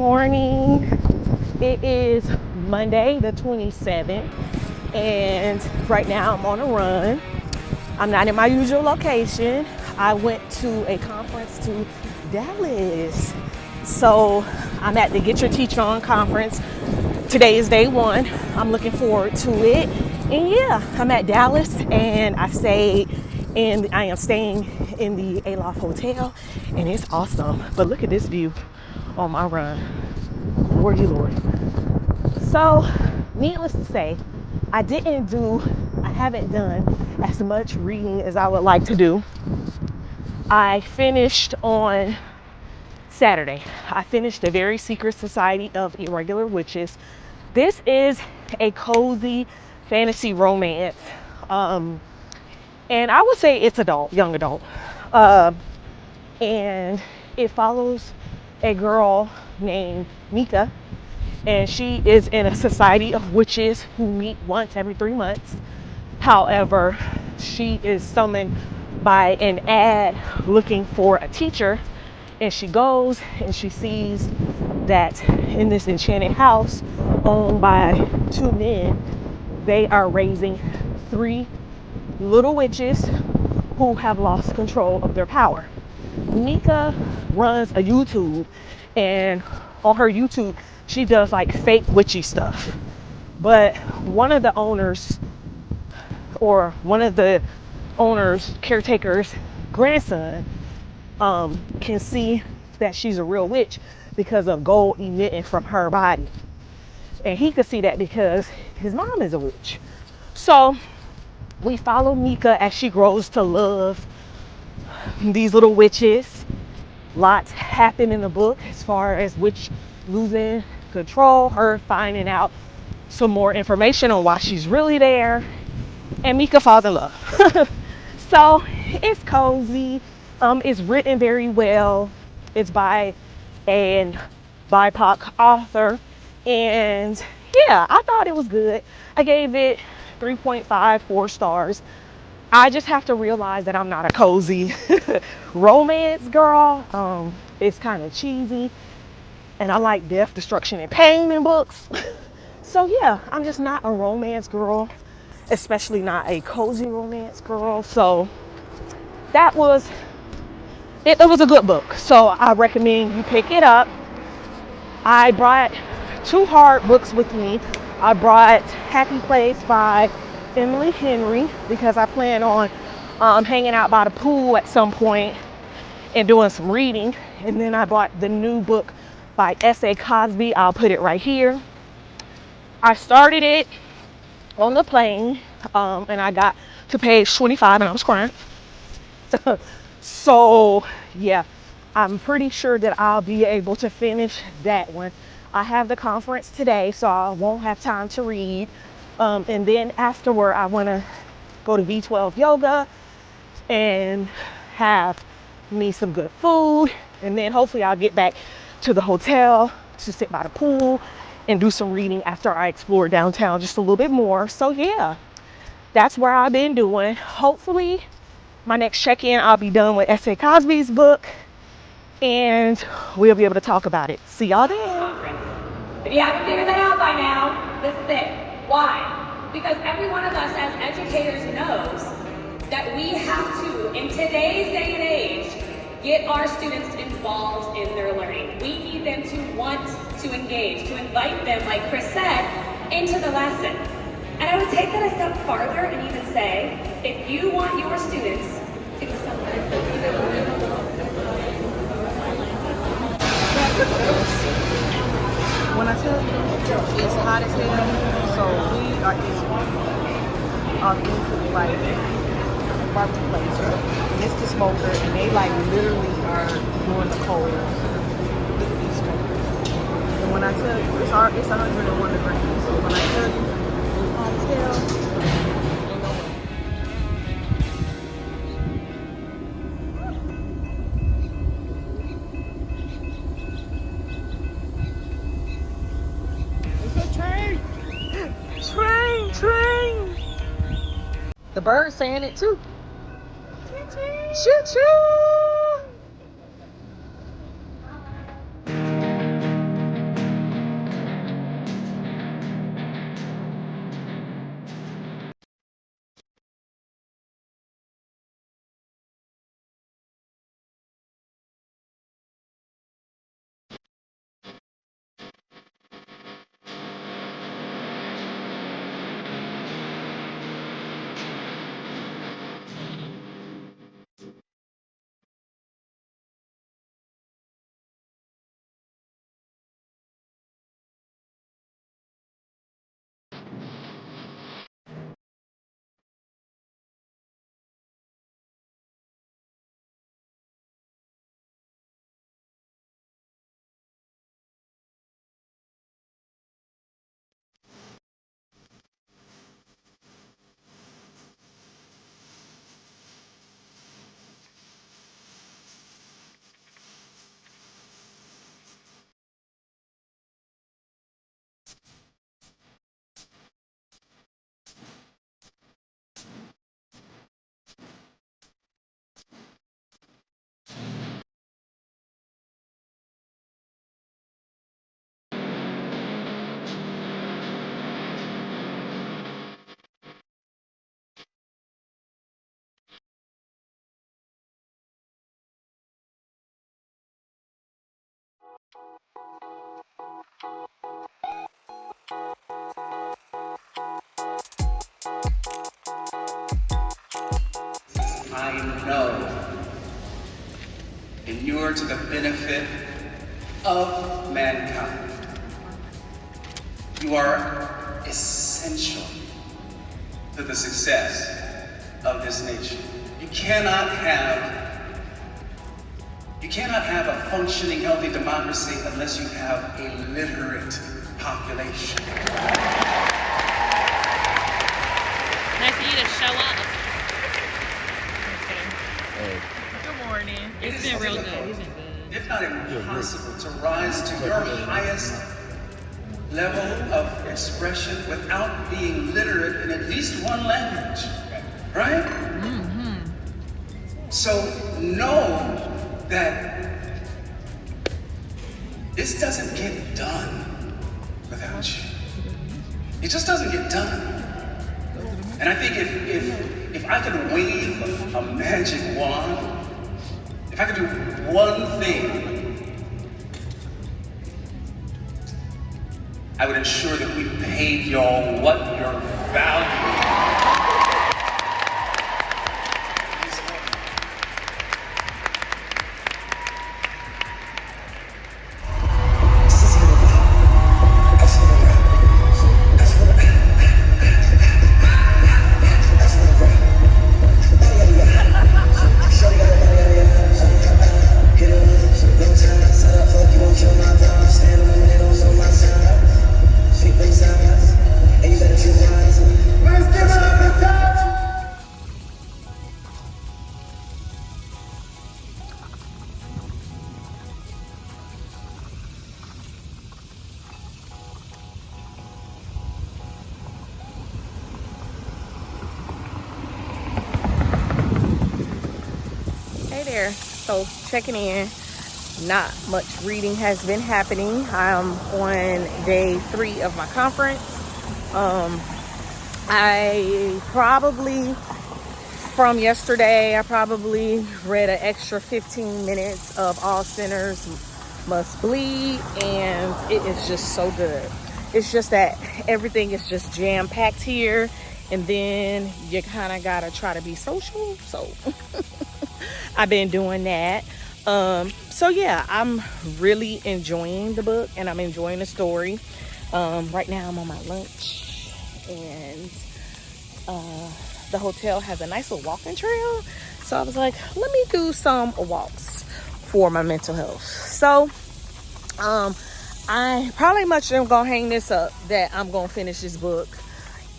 morning. It is Monday the 27th, and right now I'm on a run. I'm not in my usual location. I went to a conference to Dallas. So I'm at the Get Your Teacher On conference. Today is day one. I'm looking forward to it. And yeah, I'm at Dallas and I am staying in the Aloft Hotel, and it's awesome. But look at this view on my run. Lordy Lord. So, needless to say, I haven't done as much reading as I would like to do. I finished on Saturday. I finished The Very Secret Society of Irregular Witches. This is a cozy fantasy romance. And I would say it's young adult. And it follows a girl named Mika, and she is in a society of witches who meet once every 3 months. However, she is summoned by an ad looking for a teacher, and she goes and she sees that in this enchanted house owned by two men, they are raising 3 little witches who have lost control of their power. Mika runs a YouTube, and on her YouTube, she does like fake witchy stuff. But one of the caretaker's grandson, can see that she's a real witch because of gold emitting from her body. And he could see that because his mom is a witch. So we follow Mika as she grows to love these little witches. Lots happen in the book as far as witch losing control, her finding out some more information on why she's really there, and Mika falls in love. So it's cozy. It's written very well. It's by a BIPOC author, and yeah, I thought it was good. I gave it 3.54 stars. I just have to realize that I'm not a cozy romance girl. It's kind of cheesy, and I like death, destruction, and pain in books. So yeah, I'm just not a romance girl, especially not a cozy romance girl. So that was it. It was a good book, so I recommend you pick it up. I brought 2 hard books with me. I brought Happy Place by Emily Henry because I plan on hanging out by the pool at some point and doing some reading. And then I bought the new book by S.A. Cosby. I'll put it right here. I started it on the plane, and I got to page 25 and I was crying. So yeah, I'm pretty sure that I'll be able to finish that one. I have the conference today, so I won't have time to read. And then afterward, I want to go to V12 yoga and have me some good food. And then hopefully I'll get back to the hotel to sit by the pool and do some reading after I explore downtown just a little bit more. So yeah, that's where I've been doing. Hopefully my next check-in, I'll be done with S.A. Cosby's book, and we'll be able to talk about it. See y'all then. If you haven't figured that out by now, this is it. Why? Because every one of us as educators knows that we have to, in today's day and age, get our students involved in their learning. We need them to want to engage, to invite them, like Chris said, into the lesson. And I would take that a step farther and even say, if you want your students to do something. When I tell you it's hot as hell, so we are into like barbecue place. It's the smoker, and they like literally are doing the coals with these smokers. And when I tell you it's 101 degrees, so when I tell you it's hot as hell, ain't no way. Train. The bird's saying it too. Choo choo. I know inure to the benefit of mankind. You are essential to the success of this nation. You cannot have a functioning, healthy democracy unless you have a literate population. Nice of you to show up. Good morning. It's been real good. If not impossible, to rise to your highest level of expression without being literate in at least one language, right? Mm-hmm. So know that this doesn't get done without you. It just doesn't get done. And I think if I could wave a magic wand, if I could do one thing, I would ensure that we paid y'all what your value. So checking in, not much reading has been happening. I'm on day 3 of my conference. I probably, from yesterday, I probably read an extra 15 minutes of All Sinners Must Bleed, and it is just so good. It's just that everything is just jam-packed here, and then you kind of gotta try to be social, so I've been doing that. So yeah, I'm really enjoying the book and I'm enjoying the story. Right now I'm on my lunch, and the hotel has a nice little walking trail. So I was like, let me do some walks for my mental health. So I probably much am gonna hang this up that I'm gonna finish this book.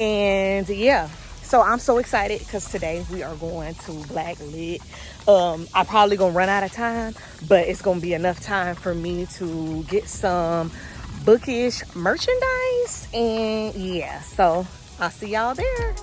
And yeah, so I'm so excited because today we are going to Black Lit. I'm probably gonna run out of time, but it's gonna be enough time for me to get some bookish merchandise. And yeah, so I'll see y'all there.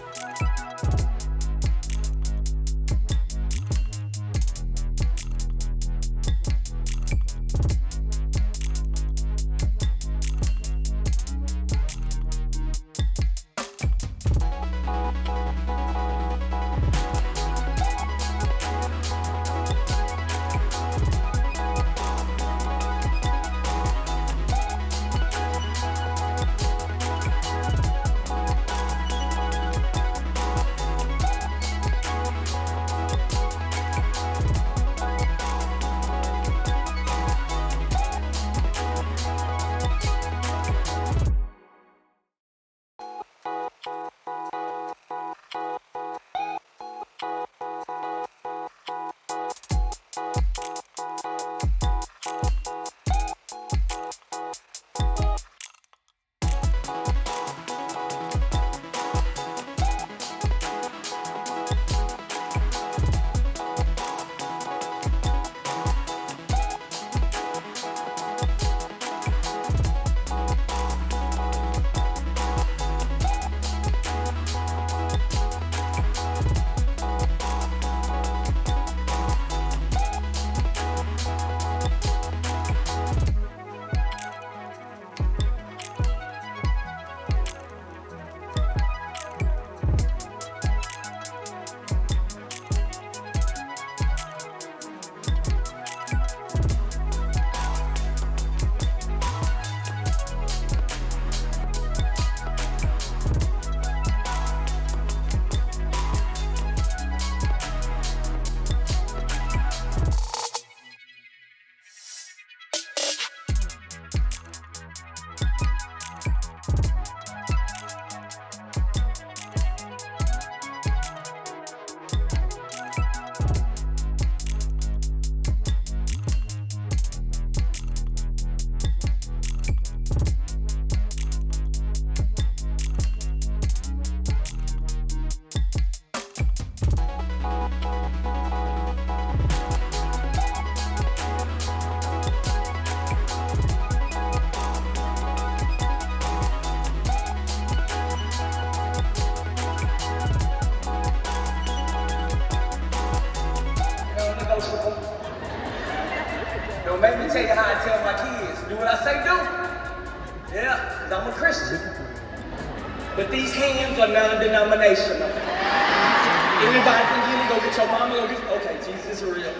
tell you how I tell my kids. Do what I say do. Yeah, 'cause I'm a Christian. But these hands are non-denominational. Anybody can get it, go get your mama, go get your... Okay, Jesus is real.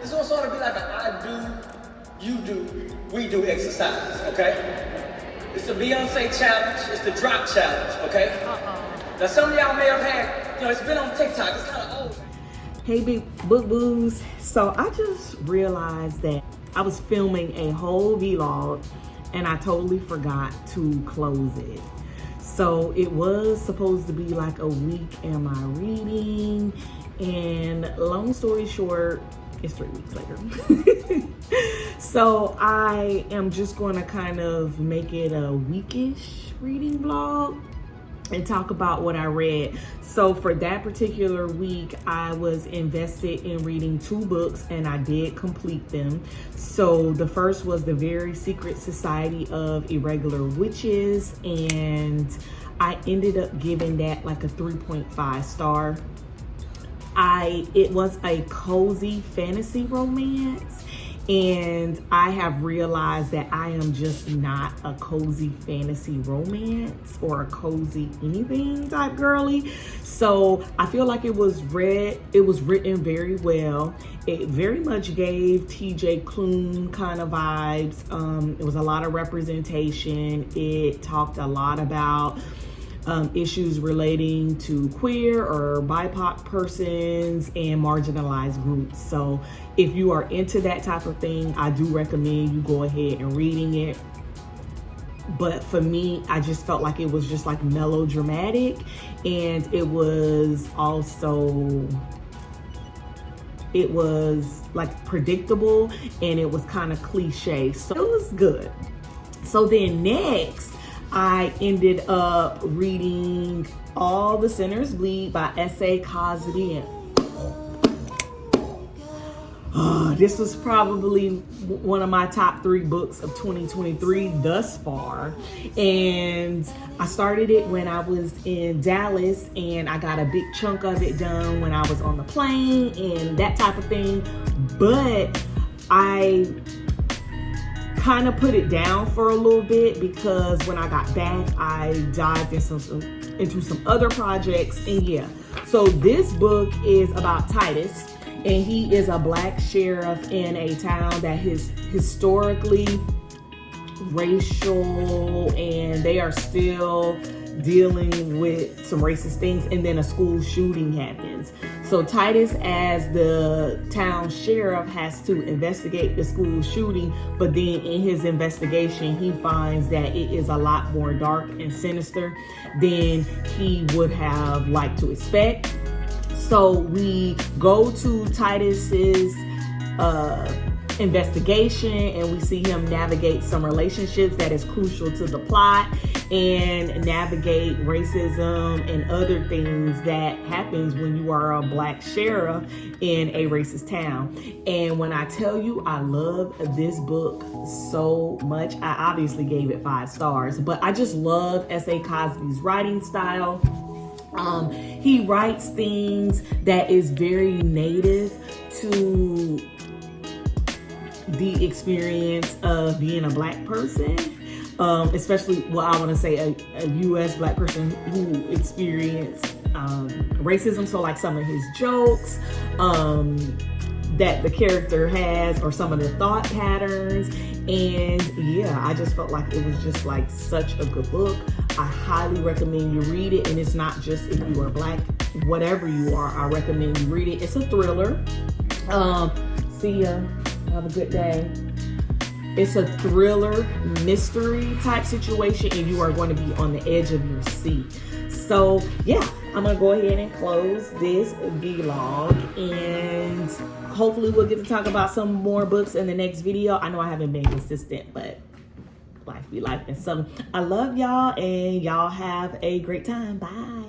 It's gonna sort of be like an I do, you do, we do exercise, okay? It's the Beyonce challenge, it's the drop challenge, okay? Now some of y'all may have had, it's been on TikTok, it's kind of old. Hey big book boos. So I just realized that I was filming a whole vlog and I totally forgot to close it. So it was supposed to be like a week am I reading, and long story short, it's 3 weeks later. So I am just going to kind of make it a weekish reading vlog and talk about what I read. So for that particular week, I was invested in reading 2 books and I did complete them. So the first was The Very Secret Society of Irregular Witches, and I ended up giving that like a 3.5 star. It was a cozy fantasy romance, and I have realized that I am just not a cozy fantasy romance or a cozy anything type girly. So I feel like it was written very well. It very much gave TJ Klune kind of vibes. It was a lot of representation. It talked a lot about issues relating to queer or BIPOC persons and marginalized groups. So if you are into that type of thing, I do recommend you go ahead and reading it. But for me, I just felt like it was just like melodramatic, and it was like predictable, and it was kind of cliche. So it was good. So then next, I ended up reading All the Sinners Bleed by S.A. Cosby. And this was probably one of my top 3 books of 2023 thus far. And I started it when I was in Dallas, and I got a big chunk of it done when I was on the plane and that type of thing. But I kind of put it down for a little bit because when I got back, I dived into some other projects, and yeah. So this book is about Titus, and he is a black sheriff in a town that is historically racial, and they are still dealing with some racist things, and then a school shooting happens. So Titus, as the town sheriff, has to investigate the school shooting, but then in his investigation, he finds that it is a lot more dark and sinister than he would have liked to expect. So we go to Titus's investigation, and we see him navigate some relationships that is crucial to the plot, and navigate racism and other things that happens when you are a black sheriff in a racist town. And when I tell you I love this book so much, I obviously gave it 5 stars, but I just love S.A. Cosby's writing style. He writes things that is very native to the experience of being a black person, especially, well, I want to say a U.S. black person who experienced racism. So like some of his jokes that the character has, or some of the thought patterns. And yeah, I just felt like it was just like such a good book. I highly recommend you read it. And it's not just if you are black, whatever you are, I recommend you read it. It's a thriller. See ya. Have a good day. It's a thriller mystery type situation, and you are going to be on the edge of your seat. So yeah, I'm gonna go ahead and close this vlog, and hopefully we'll get to talk about some more books in the next video. I know I haven't been consistent, but life be life. And so I love y'all, and y'all have a great time. Bye.